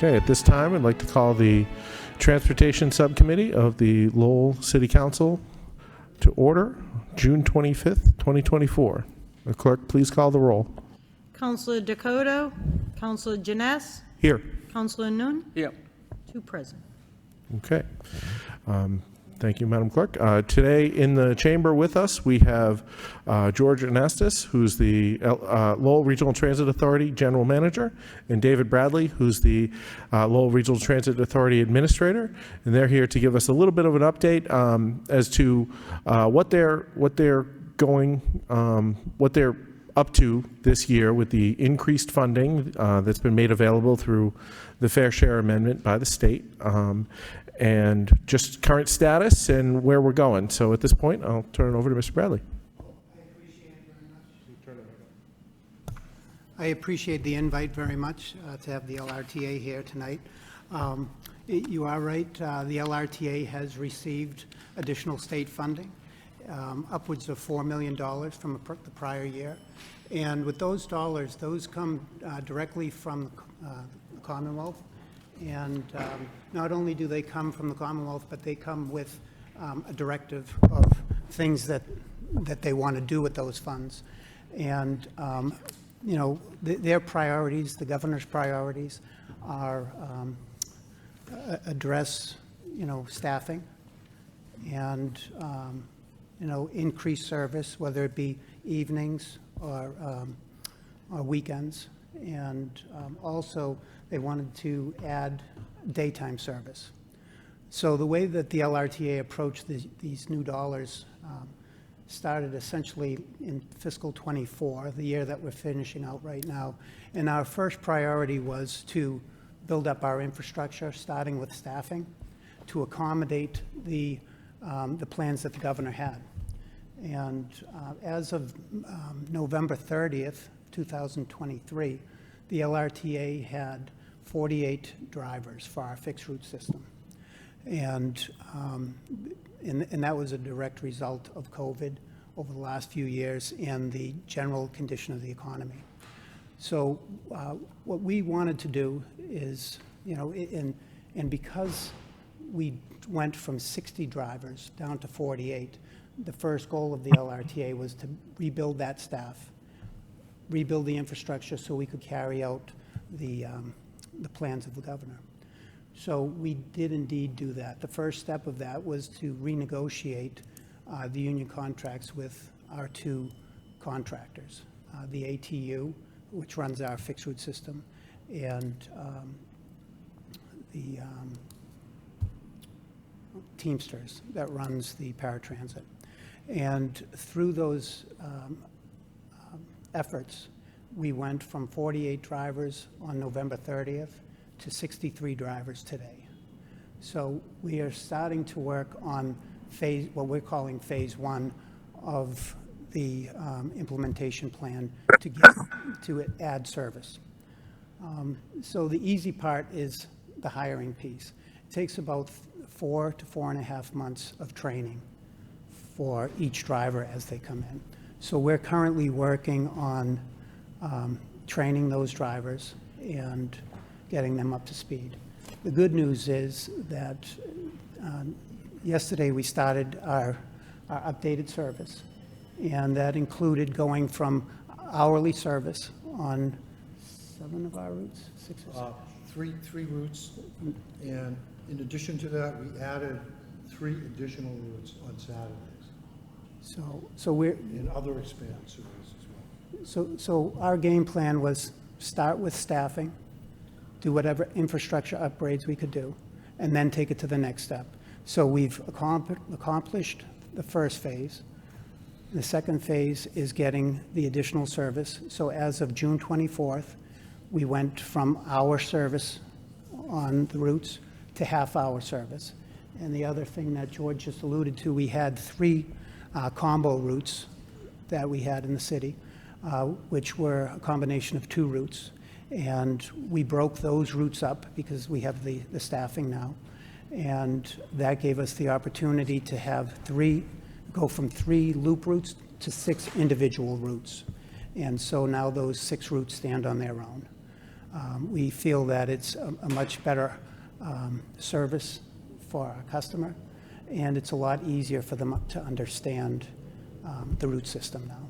Okay, at this time, I'd like to call the Transportation Subcommittee of the Lowell City Council to order, June 25th, 2024. The clerk, please call the roll. Councilor Dakota, Councilor Janess, Here. Councilor Noon, Yep. 2 present. Okay. Thank you, Madam Clerk. Today in the chamber with us, we have George Anastas, who's the Lowell Regional Transit Authority General Manager, and David Bradley, who's the Lowell Regional Transit Authority Administrator. And they're here to give us a little bit of an update as to what they're up to this year with the increased funding that's been made available through the Fair Share Amendment by the state. And just current status and where we're going. So at this point, I'll turn it over to Mr. Bradley. I appreciate the invite very much to have the LRTA here tonight. You are right, the LRTA has received additional state funding, upwards of $4 million from the prior year. And with those dollars, those come directly from the Commonwealth. And not only do they come from the Commonwealth, but they come with a directive of things that they want to do with those funds. And, you know, their priorities, the governor's priorities, are address, you know, staffing and, you know, increase service, whether it be evenings or weekends. And also, they wanted to add daytime service. So the way that the LRTA approached these new dollars started essentially in fiscal 24, the year that we're finishing out right now. And our first priority was to build up our infrastructure, starting with staffing, to accommodate the plans that the governor had. And as of November 30th, 2023, the LRTA had 48 drivers for our fixed route system. And that was a direct result of COVID over the last few years and the general condition of the economy. So what we wanted to do is, and because we went from 60 drivers down to 48, the first goal of the LRTA was to rebuild that staff, rebuild the infrastructure so we could carry out the plans of the governor. So we did indeed do that. The first step of that was to renegotiate the union contracts with our two contractors, the ATU, which runs our fixed route system, and the Teamsters that runs the paratransit. And through those efforts, we went from 48 drivers on November 30th to 63 drivers today. So we are starting to work on what we're calling phase one of the implementation plan to add service. So the easy part is the hiring piece. It takes about 4 to 4.5 months of training for each driver as they come in. So we're currently working on training those drivers and getting them up to speed. The good news is that yesterday we started our updated service, and that included going from hourly service on 7 of our routes, 6 or 7? Three routes, and in addition to that, we added 3 additional routes on Saturdays. So we're And other expanded services as well. so our game plan was start with staffing, do whatever infrastructure upgrades we could do, and then take it to the next step. So we've accomplished the first phase. The second phase is getting the additional service. So as of June 24th, we went from hour service on the routes to half-hour service. And the other thing that George just alluded to, we had 3 combo routes that we had in the city, which were a combination of 2 routes. And we broke those routes up because we have the staffing now. And that gave us the opportunity to go from 3 loop routes to 6 individual routes. And so now those 6 routes stand on their own. We feel that it's a much better service for our customer, and it's a lot easier for them to understand the route system now.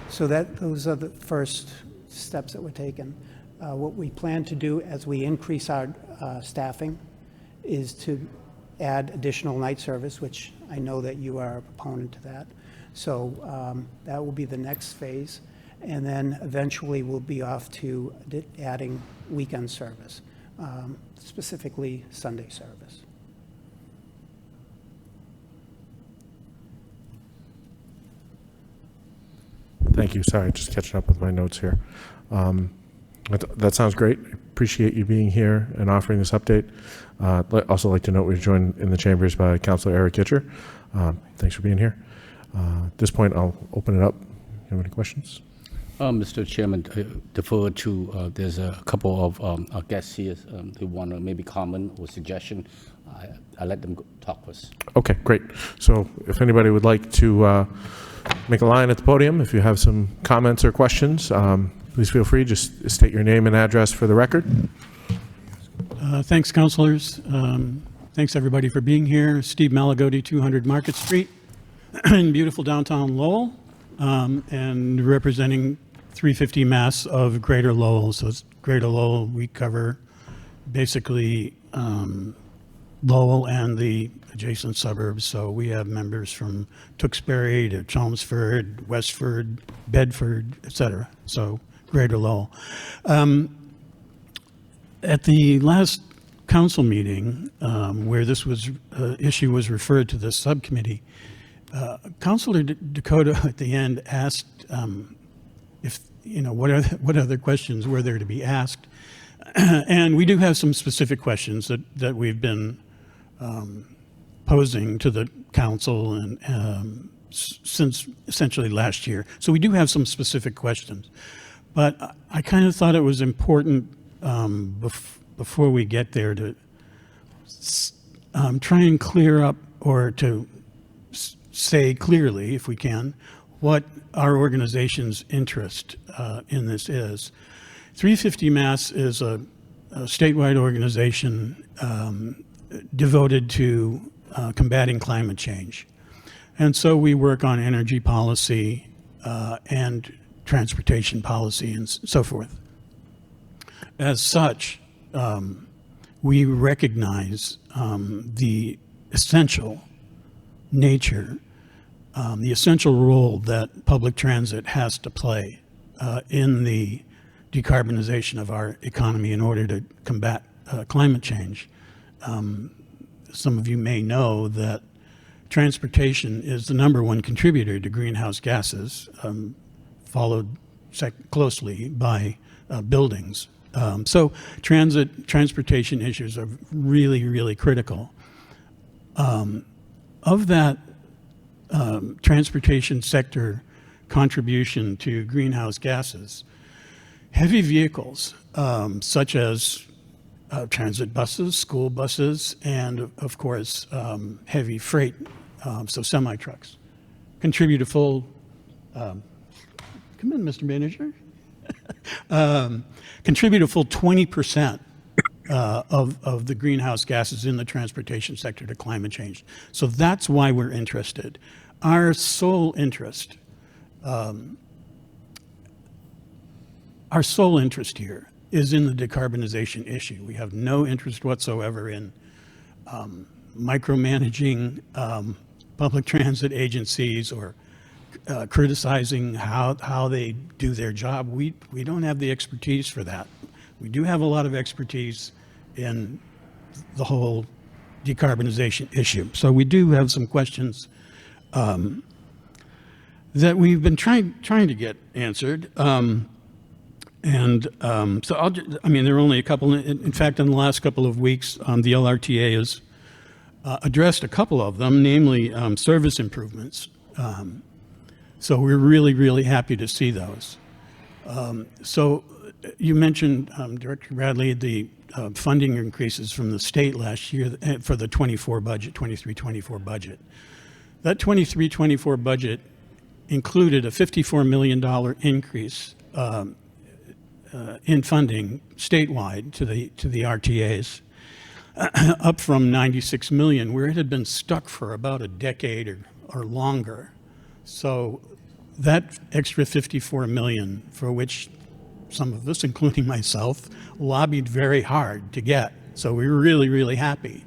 So those are the first steps that were taken. What we plan to do as we increase our staffing is to add additional night service, which I know that you are a proponent to that. So that will be the next phase. And then eventually we'll be off to adding weekend service, specifically Sunday service. Thank you. Sorry, just catching up with my notes here. That sounds great. Appreciate you being here and offering this update. Also like to note we're joined in the chambers by Councilor Eric Kitcher. Thanks for being here. At this point, I'll open it up. You have any questions? Mr. Chairman, defer to, there's a couple of our guests here who want to maybe comment or suggestion. I let them talk first. Okay, great. So if anybody would like to make a line at the podium, if you have some comments or questions, please feel free. Just state your name and address for the record. Thanks, councilors. Thanks, everybody, for being here. Steve Malagodi, 200 Market Street in beautiful downtown Lowell, and representing 350 Mass of Greater Lowell. So it's Greater Lowell. We cover basically Lowell and the adjacent suburbs. So we have members from Tewksbury to Chelmsford, Westford, Bedford, et cetera. So Greater Lowell. At the last council meeting, where this issue was referred to the subcommittee, Councilor Dakota at the end asked if, what other questions were there to be asked. And we do have some specific questions that we've been posing to the council and since essentially last year. So we do have some specific questions. But I kind of thought it was important before we get there, to try and clear up, or to say clearly, if we can, what our organization's interest in this is. 350 Mass is a statewide organization devoted to combating climate change. And so we work on energy policy and transportation policy and so forth. As such, we recognize the essential nature, the essential role that public transit has to play in the decarbonization of our economy in order to combat climate change. Some of you may know that transportation is the #1 contributor to greenhouse gases, followed closely by buildings. So transportation issues are really, really critical. Of that transportation sector contribution to greenhouse gases, heavy vehicles, such as transit buses, school buses, and of course, heavy freight, so semi-trucks, contribute a full, come in, Mr. Manager, contribute a full 20% of the greenhouse gases in the transportation sector to climate change. So that's why we're interested. Our sole interest here is in the decarbonization issue. We have no interest whatsoever in micromanaging public transit agencies or criticizing how they do their job. We don't have the expertise for that. We do have a lot of expertise in the whole decarbonization issue. So we do have some questions that we've been trying to get answered. So I mean, there are only a couple. In fact, in the last couple of weeks, the LRTA has addressed a couple of them, namely service improvements. So we're really, really happy to see those. So you mentioned, Director Bradley, the funding increases from the state last year for the 23-24 budget. That 23-24 budget included a $54 million increase in funding statewide to the RTAs, up from $96 million, where it had been stuck for about a decade or longer. So that extra $54 million, for which some of us, including myself, lobbied very hard to get. So we were really, really happy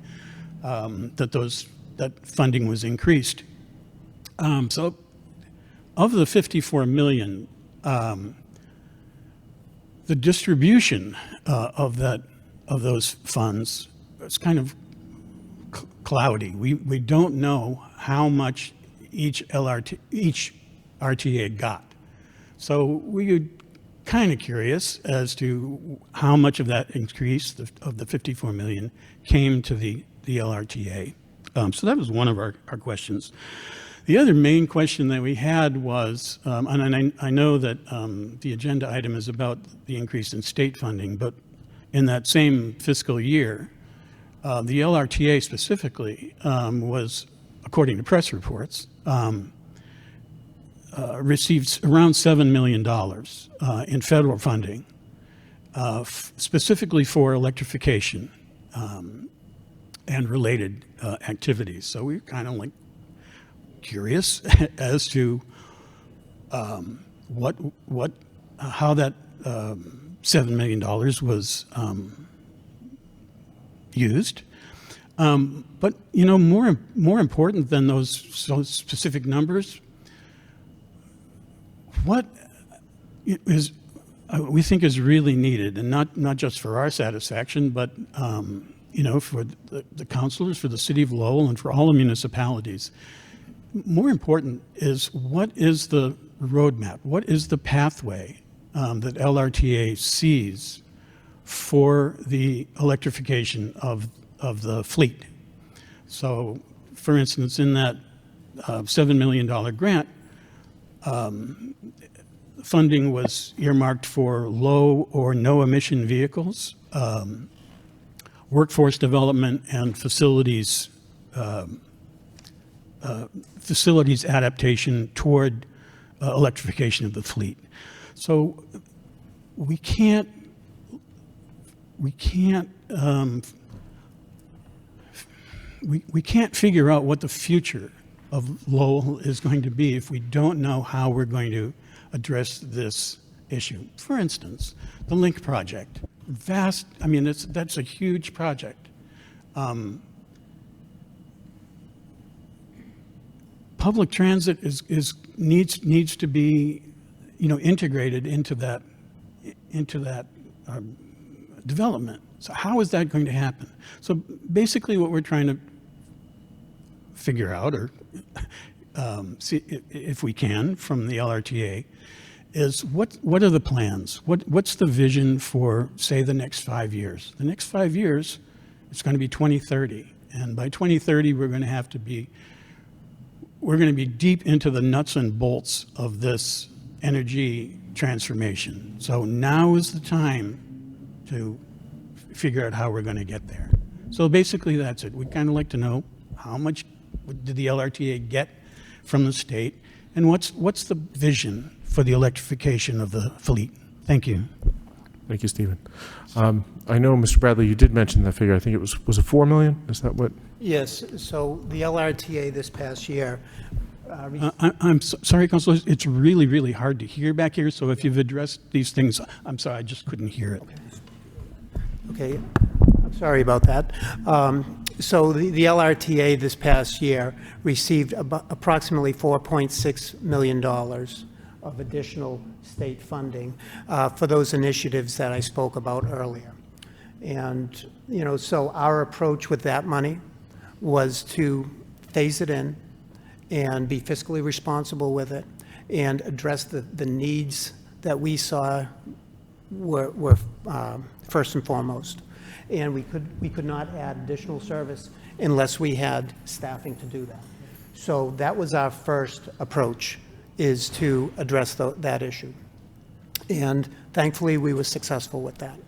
that funding was increased. So of the $54 million, the distribution of those funds is kind of cloudy. We don't know how much each RTA got. So we were kind of curious as to how much of that increase of the $54 million came to the LRTA. So that was one of our questions. The other main question that we had was, and I know that the agenda item is about the increase in state funding, but in that same fiscal year, the LRTA specifically was, according to press reports, received around $7 million in federal funding, specifically for electrification and related activities. So we're kind of like curious as to how that $7 million was used. But you know, more important than those specific numbers, what is we think is really needed, and not just for our satisfaction, but you know, for the councilors, for the city of Lowell, and for all the municipalities. More important is, what is the roadmap? What is the pathway that LRTA sees for the electrification of the fleet? So, for instance, in that $7 million grant, funding was earmarked for low or no emission vehicles, workforce development, and facilities adaptation toward electrification of the fleet. So we can't figure out what the future of Lowell is going to be if we don't know how we're going to address this issue. For instance, the Link project, that's a huge project. Public transit needs to be, integrated into that development. So how is that going to happen? So basically, what we're trying to figure out, or see if we can, from the LRTA, is what are the plans? What's the vision for, say, the next 5 years? The next 5 years, it's going to be 2030, and by 2030, we're going to be deep into the nuts and bolts of this energy transformation. So now is the time to figure out how we're going to get there. So basically, that's it. We'd kind of like to know how much did the LRTA get from the state, and what's the vision for the electrification of the fleet? Thank you. Thank you, Stephen. I know, Mr. Bradley, you did mention that figure. I think it was it $4 million? Is that what? Yes, so the LRTA this past year, I'm sorry, Councilor, it's really, really hard to hear back here, so if you've addressed these things, I'm sorry, I just couldn't hear it. okay, I'm sorry about that. So the LRTA this past year received approximately $4.6 million of additional state funding for those initiatives that I spoke about earlier. And, so our approach with that money was to phase it in and be fiscally responsible with it and address the needs that we saw were first and foremost. And we could not add additional service unless we had staffing to do that. So that was our first approach, is to address that issue. And thankfully, we were successful with that.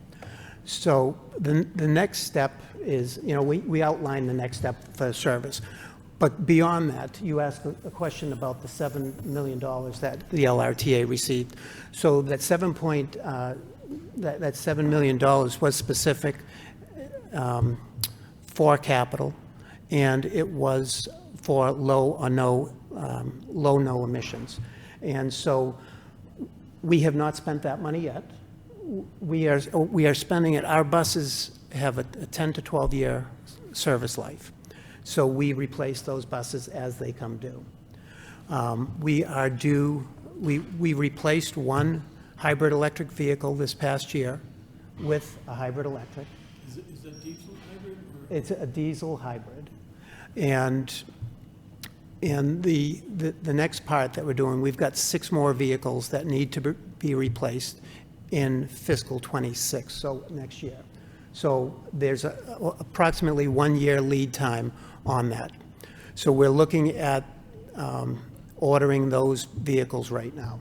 So the next step is, we outlined the next step for service. But beyond that, you asked a question about the $7 million that the LRTA received. So that that $7 million was specific for capital, and it was for low or no emissions. And so we have not spent that money yet. We are spending it. Our buses have a 10 to 12 year service life. So we replace those buses as they come due. We replaced one hybrid electric vehicle this past year with a hybrid electric. Is it diesel hybrid? It's a diesel hybrid. And the next part that we're doing, we've got 6 more vehicles that need to be replaced in fiscal 26, so next year. So there's approximately 1 year lead time on that. So we're looking at ordering those vehicles right now.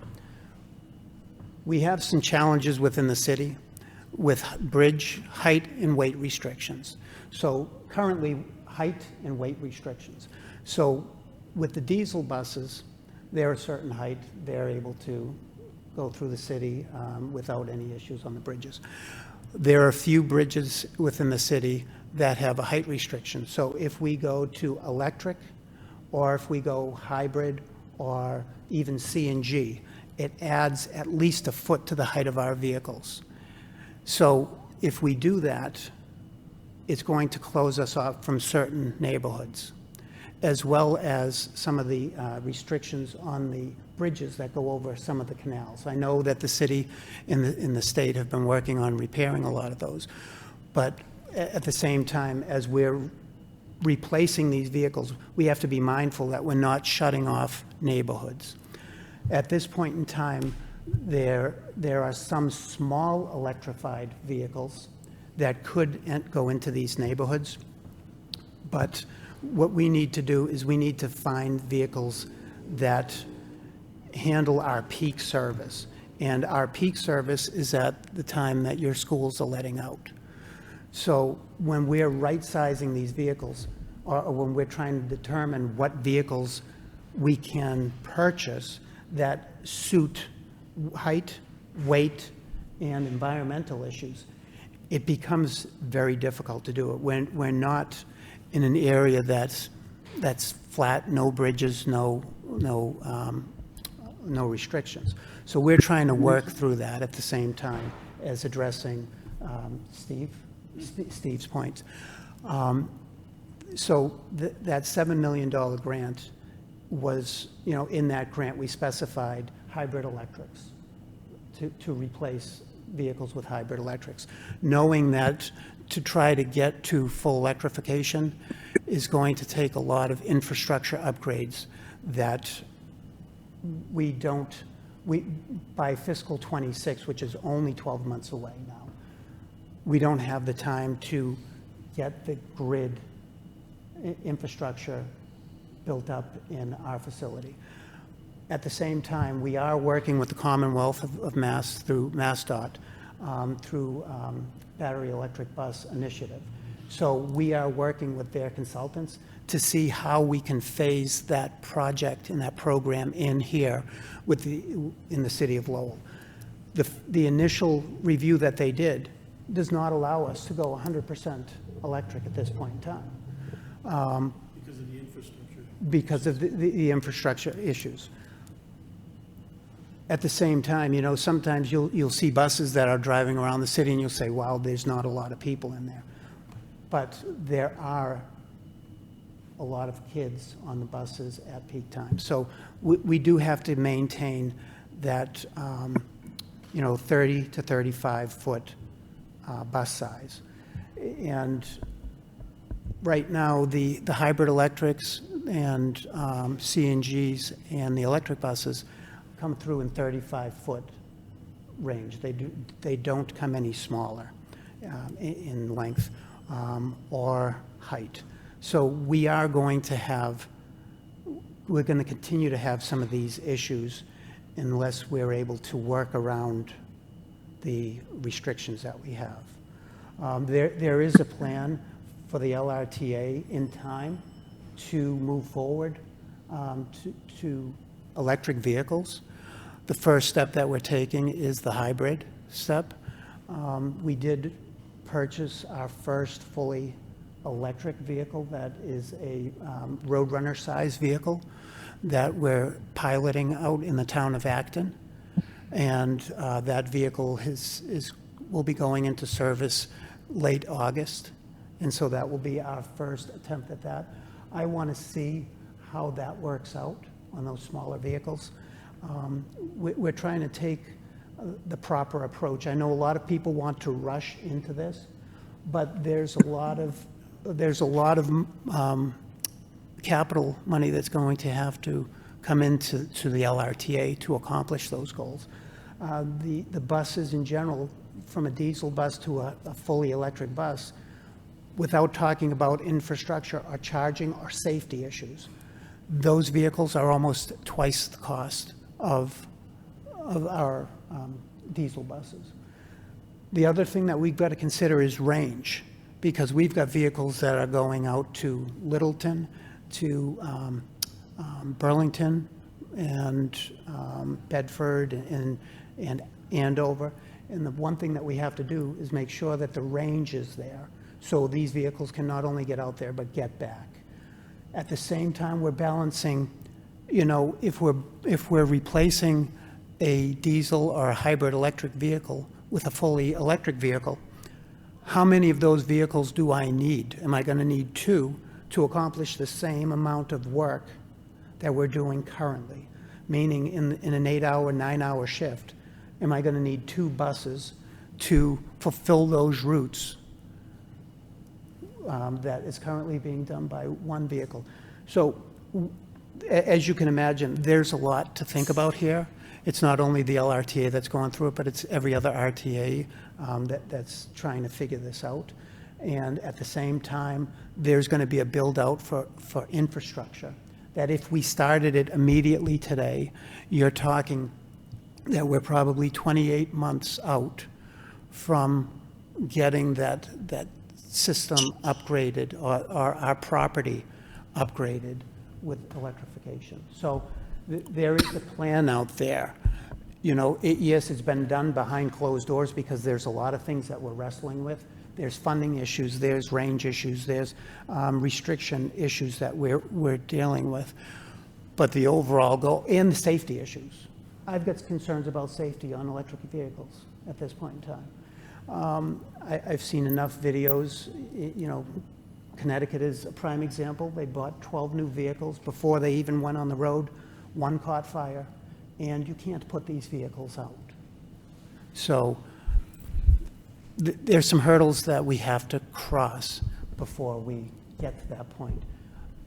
We have some challenges within the city with bridge height and weight restrictions. So currently, height and weight restrictions. So with the diesel buses, they're a certain height. They're able to go through the city without any issues on the bridges. There are a few bridges within the city that have a height restriction. So if we go to electric, or if we go hybrid, or even CNG, it adds at least a foot to the height of our vehicles. So if we do that, it's going to close us off from certain neighborhoods, as well as some of the restrictions on the bridges that go over some of the canals. I know that the city and the state have been working on repairing a lot of those, but at the same time, as we're replacing these vehicles, we have to be mindful that we're not shutting off neighborhoods. At this point in time, there are some small electrified vehicles that could go into these neighborhoods, but what we need to do is we need to find vehicles that handle our peak service. And our peak service is at the time that your schools are letting out. So when we're right-sizing these vehicles, or when we're trying to determine what vehicles we can purchase that suit height, weight, and environmental issues, it becomes very difficult to do it. We're not in an area that's flat, no bridges, no restrictions. So we're trying to work through that at the same time as addressing Steve's points. So that $7 million grant was, in that grant, we specified hybrid electrics to replace vehicles with hybrid electrics, knowing that to try to get to full electrification is going to take a lot of infrastructure upgrades that by fiscal 26, which is only 12 months away now, we don't have the time to get the grid infrastructure built up in our facility. At the same time, we are working with the Commonwealth of Mass through MassDOT, through Battery Electric Bus Initiative. So we are working with their consultants to see how we can phase that project and that program in here in the city of Lowell. The initial review that they did does not allow us to go 100% electric at this point in time. Because of the infrastructure. Because of the infrastructure issues. At the same time, sometimes you'll see buses that are driving around the city and you'll say, wow, there's not a lot of people in there. But there are a lot of kids on the buses at peak time. So we do have to maintain that, 30 to 35 foot bus size. And right now, the hybrid electrics and CNGs and the electric buses come through in 35-foot range. They don't come any smaller in length or height. So we're going to continue to have some of these issues unless we're able to work around the restrictions that we have. There is a plan for the LRTA in time to move forward to electric vehicles. The first step that we're taking is the hybrid step. We did purchase our first fully electric vehicle that is a Roadrunner size vehicle that we're piloting out in the town of Acton. And that vehicle will be going into service late August. And so that will be our first attempt at that. I want to see how that works out on those smaller vehicles. We're trying to take the proper approach. I know a lot of people want to rush into this, but there's a lot of capital money that's going to have to come into the LRTA to accomplish those goals. The buses in general, from a diesel bus to a fully electric bus, without talking about infrastructure or charging or safety issues, those vehicles are almost twice the cost of our diesel buses. The other thing that we've got to consider is range, because we've got vehicles that are going out to Littleton, to Burlington, and Bedford, and Andover. And the one thing that we have to do is make sure that the range is there, so these vehicles can not only get out there, but get back. At the same time, we're balancing, if we're replacing a diesel or a hybrid electric vehicle with a fully electric vehicle, how many of those vehicles do I need? Am I going to need two to accomplish the same amount of work that we're doing currently? Meaning in an 8-hour, 9-hour shift, am I going to need two buses to fulfill those routes that is currently being done by one vehicle? So as you can imagine, there's a lot to think about here. It's not only the LRTA that's going through it, but it's every other RTA that's trying to figure this out. And at the same time, there's going to be a build out for infrastructure that if we started it immediately today, you're talking that we're probably 28 months out from getting that system upgraded or our property upgraded with electrification. So there is a plan out there. You know, yes, it's been done behind closed doors because there's a lot of things that we're wrestling with. There's funding issues, there's range issues, there's restriction issues that we're dealing with. But the overall goal, and the safety issues. I've got concerns about safety on electric vehicles at this point in time. I've seen enough videos, you know, Connecticut is a prime example. They bought 12 new vehicles before they even went on the road. One caught fire, and you can't put these vehicles out. So there's some hurdles that we have to cross before we get to that point.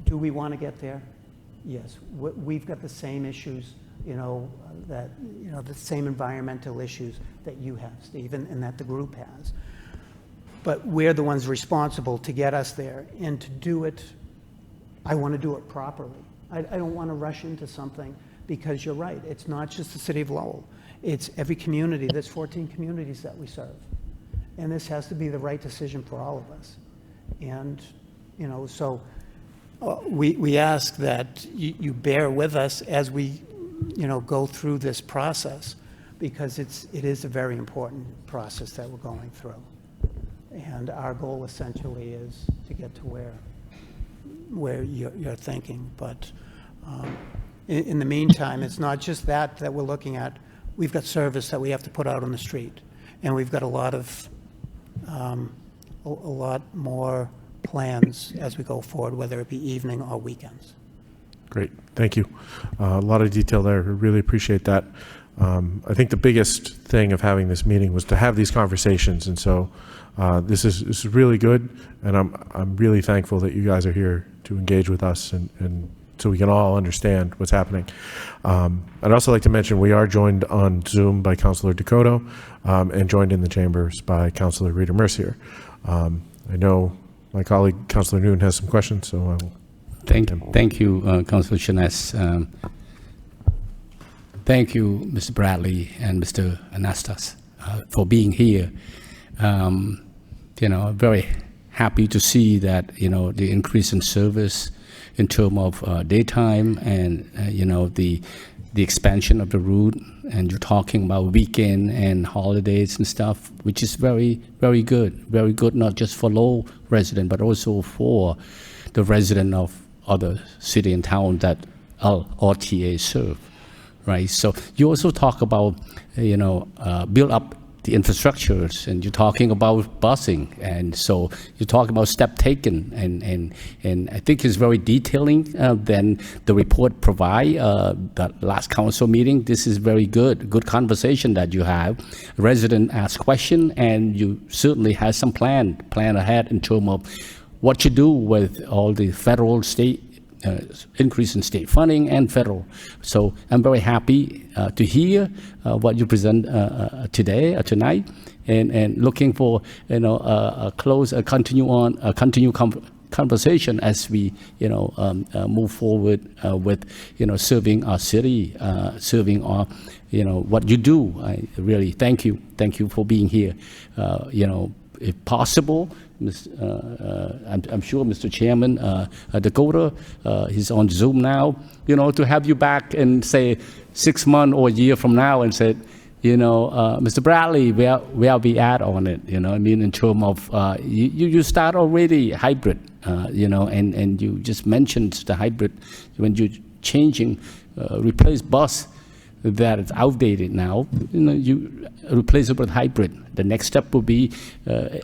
Do we want to get there? Yes. We've got the same issues, you know, the same environmental issues that you have, Stephen, and that the group has. But we're the ones responsible to get us there, and to do it, I want to do it properly. I don't want to rush into something, because you're right, it's not just the city of Lowell. It's every community. There's 14 communities that we serve. And this has to be the right decision for all of us. And, you know, so we ask that you bear with us as we, you know, go through this process, because it is a very important process that we're going through. And our goal essentially is to get to where you're thinking. But in the meantime, it's not just that we're looking at. We've got service that we have to put out on the street, and we've got a lot more plans as we go forward, whether it be evening or weekends. Great, thank you. A lot of detail there. I really appreciate that. I think the biggest thing of having this meeting was to have these conversations, and so this is really good, and I'm really thankful that you guys are here to engage with us and so we can all understand what's happening. I'd also like to mention we are joined on Zoom by Councilor Dakota and joined in the chambers by Councilor Rita Mercier. I know my colleague Councilor Noon has some questions, so I will. Thank you, Councilor Chanez. Thank you, Mr. Bradley and Mr. Anastas, for being here. You know, very happy to see that, you know, the increase in service in terms of daytime and, you know, the expansion of the route, and you're talking about weekend and holidays and stuff, which is very, very good, not just for Lowell resident, but also for the resident of other city and town that RTA serve, right? So you also talk about, you know, build up the infrastructures, and you're talking about busing, and so you talk about step taken, and I think it's very detailing than the report provide. The last council meeting, this is very good conversation that you have. Resident ask question, and you certainly have some plan ahead in terms of what you do with all the federal, state, increase in state funding and federal. So I'm very happy to hear what you present tonight, and looking for, you know, a continue conversation as we, you know, move forward with, you know, serving our city, serving our, you know, what you do. I really thank you for being here. You know, if possible, I'm sure Mr. Chairman Dakota, he's on Zoom now, you know, to have you back and say 6 months or a year from now and say, you know, Mr. Bradley, where we at on it, you know, I mean, in terms of, you start already hybrid, you know, and you just mentioned the hybrid, when you're changing, replace bus that is outdated now, you know, you replace it with hybrid. The next step will be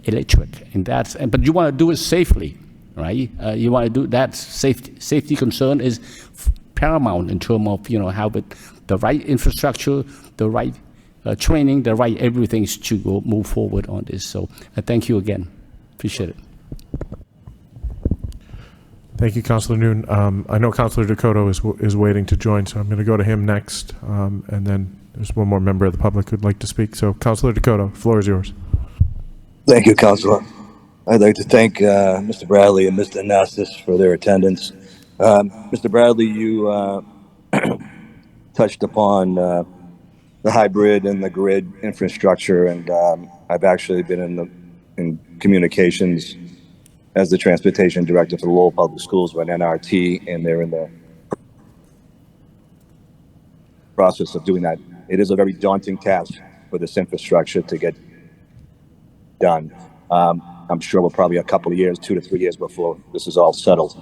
electric, and but you want to do it safely, right? You want to do that. Safety concern is paramount in terms of, you know, how the right infrastructure, the right training, the right everything to go move forward on this. So thank you again. Appreciate it. Thank you, Councilor Noon. I know Councilor Dakota is waiting to join, so I'm going to go to him next, and then there's one more member of the public who'd like to speak. So, Councilor Dakota, the floor is yours. Thank you, Councilor. I'd like to thank Mr. Bradley and Mr. Anastas for their attendance. Mr. Bradley, you touched upon the the hybrid and the grid infrastructure, and I've actually been in communications as the transportation director for the Lowell Public Schools with NRT, and they're in the process of doing that. It is a very daunting task for this infrastructure to get done. I'm sure we're probably a couple of years, 2 to 3 years before this is all settled.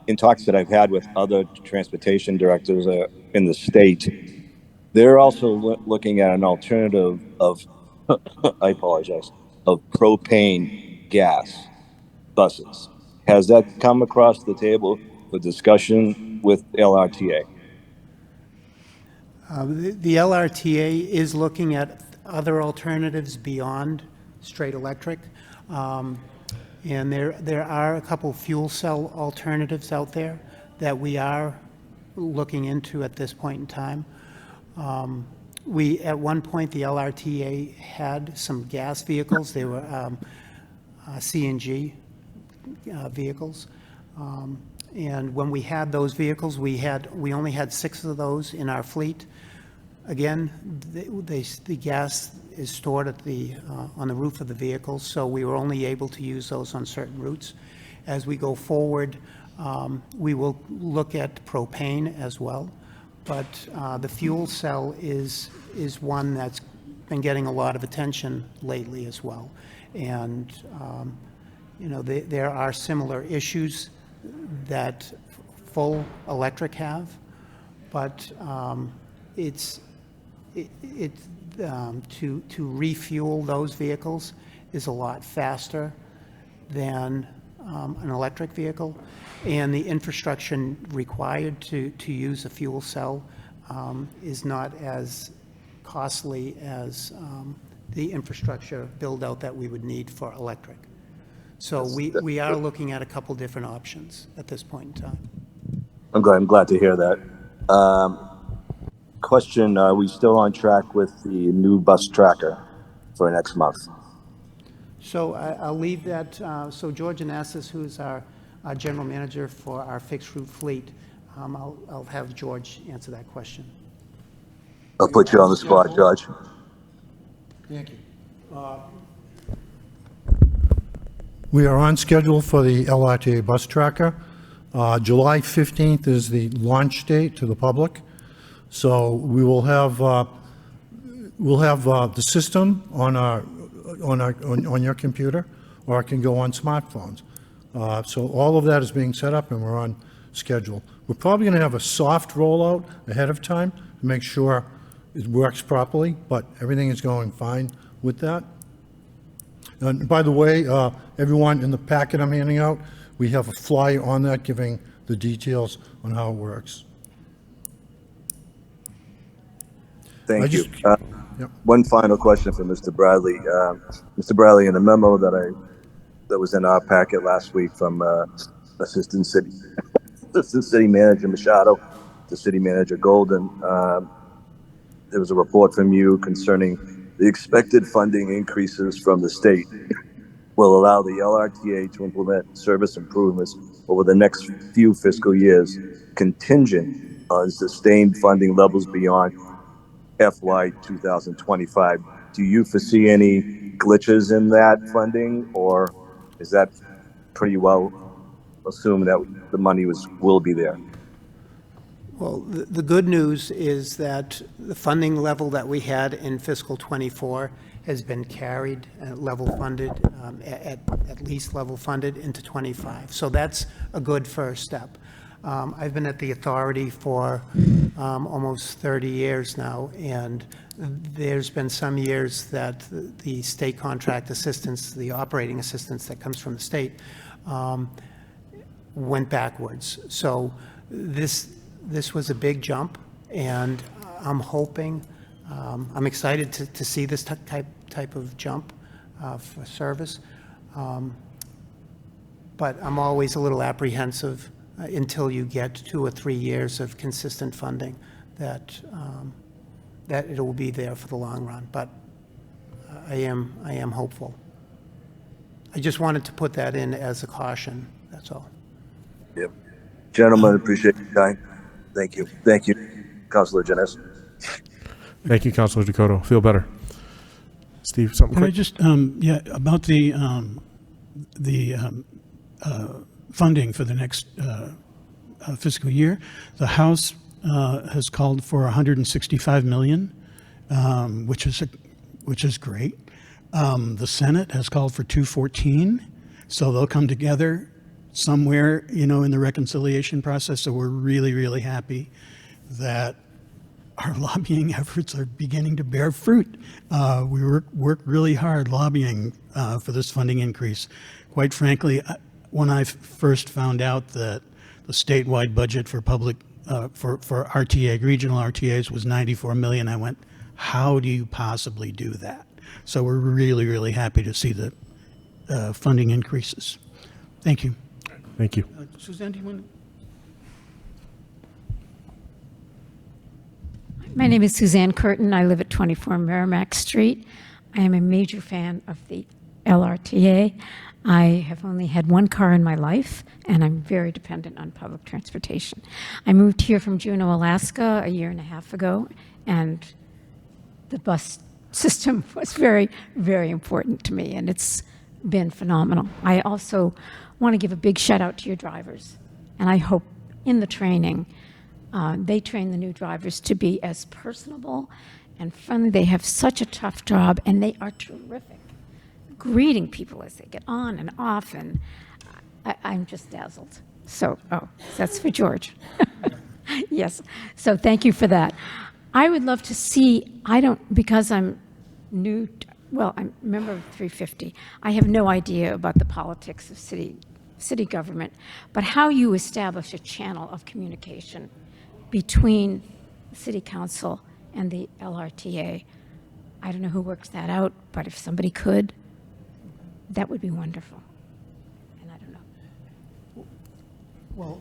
In talks that I've had with other transportation directors in the state, they're also looking at an alternative of, I apologize, of propane gas buses. Has that come across the table for discussion with LRTA? The LRTA is looking at other alternatives beyond straight electric. And there are a couple fuel cell alternatives out there that we are looking into at this point in time. At one point, the LRTA had some gas vehicles. They were CNG vehicles. And when we had those vehicles, we only had 6 of those in our fleet. Again, the gas is stored on the roof of the vehicles, so we were only able to use those on certain routes. As we go forward, we will look at propane as well, but the fuel cell is one that's been getting a lot of attention lately as well. And there are similar issues that full electric have, but to refuel those vehicles is a lot faster than an electric vehicle, and the infrastructure required to use a fuel cell is not as costly as the infrastructure build out that we would need for electric. So we are looking at a couple different options at this point in time. I'm glad to hear that. Question, are we still on track with the new bus tracker for next month? So I'll leave that, so George Anastas, who's our general manager for our fixed route fleet, I'll have George answer that question. I'll put you on the spot, George. Thank you. We are on schedule for the LRTA bus tracker. July 15th is the launch date to the public. So we will have the system on your computer, or it can go on smartphones. So all of that is being set up, and we're on schedule. We're probably going to have a soft rollout ahead of time to make sure it works properly, but everything is going fine with that. And by the way, everyone, in the packet I'm handing out, we have a flyer on that giving the details on how it works. Thank you. Yep. One final question for Mr. Bradley. Mr. Bradley, in the memo that was in our packet last week from Assistant City Manager Machado to City Manager Golden, there was a report from you concerning the expected funding increases from the state will allow the LRTA to implement service improvements over the next few fiscal years, contingent on sustained funding levels beyond FY 2025. Do you foresee any glitches in that funding, or is that pretty well assumed that the money will be there? Well, the good news is that the funding level that we had in fiscal '24 has been carried, level funded, at least level funded into '25. So that's a good first step. I've been at the authority for almost 30 years now, and there's been some years that the state contract assistance, the operating assistance that comes from the state, went backwards. So this was a big jump, and I'm hoping, I'm excited to see this type of jump for service, but I'm always a little apprehensive until you get 2 or 3 years of consistent funding that it will be there for the long run. But I am hopeful. I just wanted to put that in as a caution, that's all. Yep. Gentlemen, appreciate your time. Thank you. Thank you, Councilor Janice. Thank you, Councilor Dakota. Feel better. Steve, something Can I quick? just, about the funding for the next fiscal year, the House has called for 165 million, which is great. The Senate has called for 214, so they'll come together somewhere, in the reconciliation process. So we're really, really happy that our lobbying efforts are beginning to bear fruit. We worked really hard lobbying for this funding increase. Quite frankly, when I first found out that the statewide budget for public for RTA, regional RTAs, was 94 million, I went, how do you possibly do that? So we're really, really happy to see the funding increases. Thank you. Thank you. Suzanne, do you want to? My name is Suzanne Curtin. I live at 24 Merrimack Street. I am a major fan of the LRTA. I have only had one car in my life, and I'm very dependent on public transportation. I moved here from Juneau, Alaska, a year and a half ago, and the bus system was very, very important to me, and it's been phenomenal. I also want to give a big shout out to your drivers, and I hope in the training, they train the new drivers to be as personable and friendly. They have such a tough job, and they are terrific, greeting people as they get on and off, and I'm just dazzled. So, that's for George. Yes, so thank you for that. I would love to see, because I'm new, I'm a member of 350. I have no idea about the politics of city government, but how you establish a channel of communication between the city council and the LRTA. I don't know who works that out, but if somebody could, that would be wonderful. And I don't know. Well,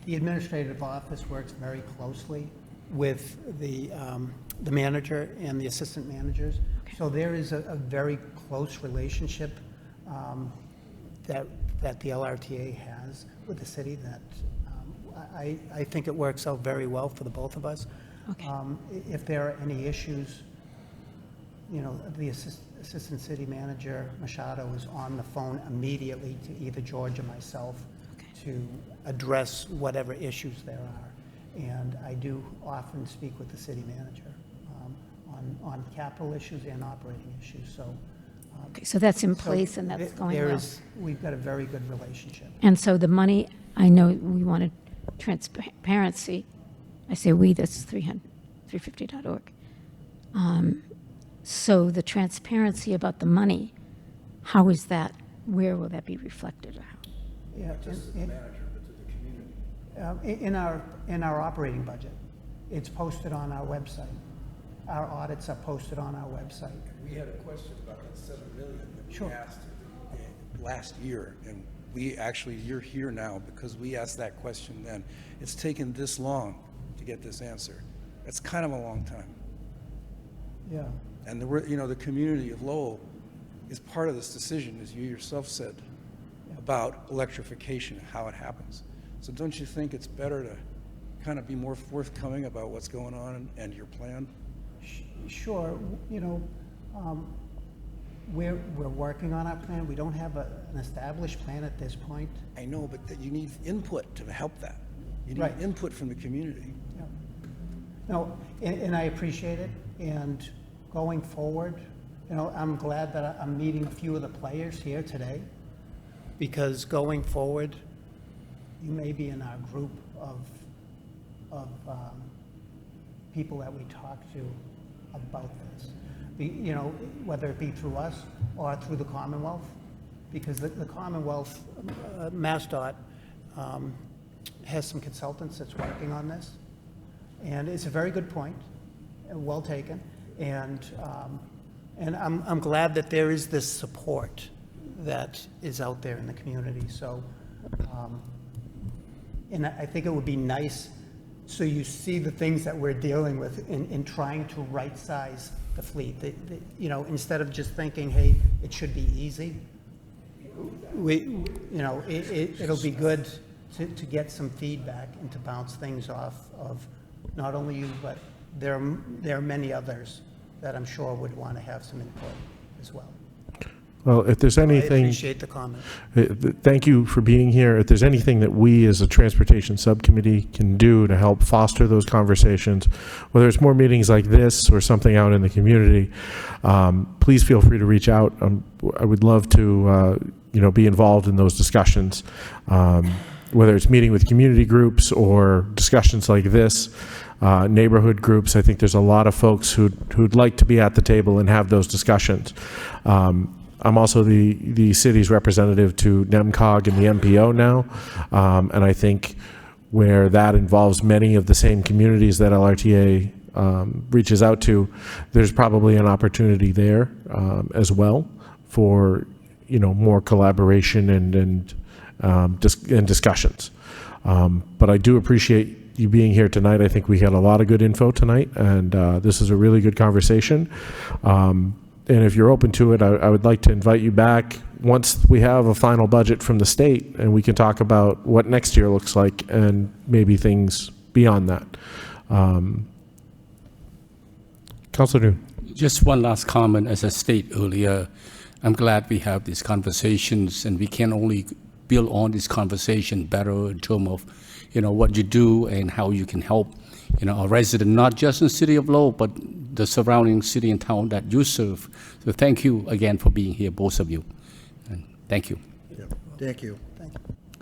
the administrative office works very closely with the manager and the assistant managers. Okay. So there is a very close relationship that the LRTA has with the city that I think it works out very well for the both of us. Okay. If there are any issues, the assistant city manager, Machado, is on the phone immediately to either George or myself to address whatever issues there are. And I do often speak with the city manager on capital issues and operating issues. So, Okay, so that's in place and that's going well. We've got a very good relationship. And so the money, I know we wanted transparency. I say we, that's 350.org. So the transparency about the money, how is that, where will that be reflected? Yeah, just the manager, but to the community. In our operating budget, it's posted on our website. Our audits are posted on our website. We had a question about that 7 million that we Sure. asked last year, and you're here now because we asked that question then. It's taken this long to get this answer. That's kind of a long time. Yeah. And the community of Lowell is part of this decision, as you yourself said, about electrification and how it happens. So don't you think it's better to kind of be more forthcoming about what's going on and your plan? Sure. We're working on our plan. We don't have an established plan at this point. I know, but that you need input to help that. You need Right. input from the community. Yeah. No, and I appreciate it. And going forward, I'm glad that I'm meeting a few of the players here today, because going forward, you may be in our group of people that we talk to about this. Whether it be through us or through the Commonwealth, because the Commonwealth, MassDOT, has some consultants that's working on this. And it's a very good point, well taken. And I'm glad that there is this support that is out there in the community. So, and I think it would be nice, so you see the things that we're dealing with in trying to right-size the fleet. Instead of just thinking, hey, it should be easy, it'll be good to get some feedback and to bounce things off of not only you, but there are many others that I'm sure would want to have some input as well. Well, if there's I anything, appreciate the comment. thank you for being here. If there's anything that we as a transportation subcommittee can do to help foster those conversations, whether it's more meetings like this or something out in the community, please feel free to reach out. I would love to, be involved in those discussions, whether it's meeting with community groups or discussions like this. Neighborhood groups. I think there's a lot of folks who'd like to be at the table and have those discussions. I'm also the city's representative to NEMCOG and the MPO now, and I think where that involves many of the same communities that LRTA reaches out to, there's probably an opportunity there as well for more collaboration and discussions. But I do appreciate you being here tonight. I think we had a lot of good info tonight, and this is a really good conversation. And if you're open to it, I would like to invite you back once we have a final budget from the state, and we can talk about what next year looks like and maybe things beyond that. Councilor Noon. Just one last comment. As I stated earlier, I'm glad we have these conversations, and we can only build on this conversation better in terms of, what you do and how you can help, a resident, not just in the city of Lowell, but the surrounding city and town that you serve. So thank you again for being here, both of you. And thank you. Thank you.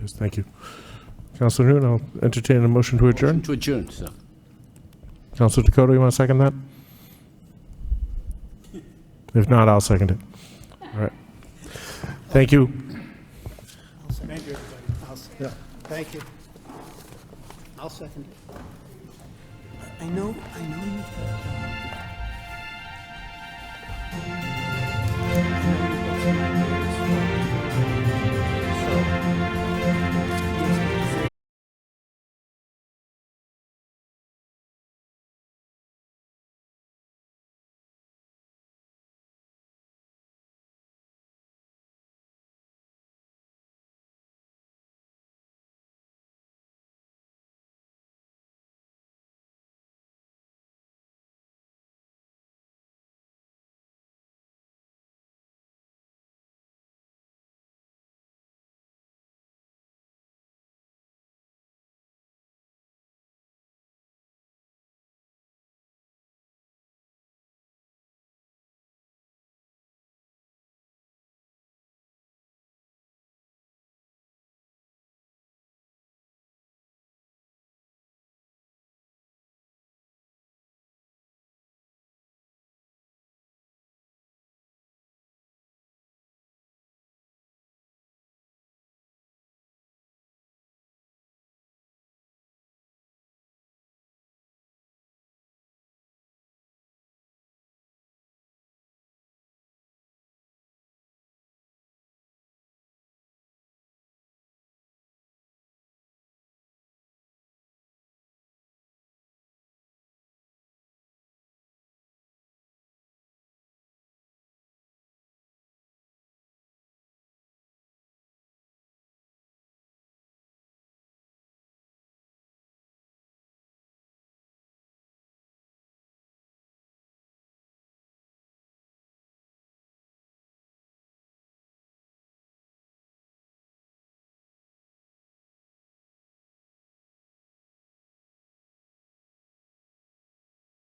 Yes, thank you. Councilor Noon, I'll entertain a motion to adjourn. To adjourn, sir. Councilor Dakota, you want to second that? If not, I'll second it. All right. Thank you. Thank you, everybody. Thank you. I'll second it. I know you've got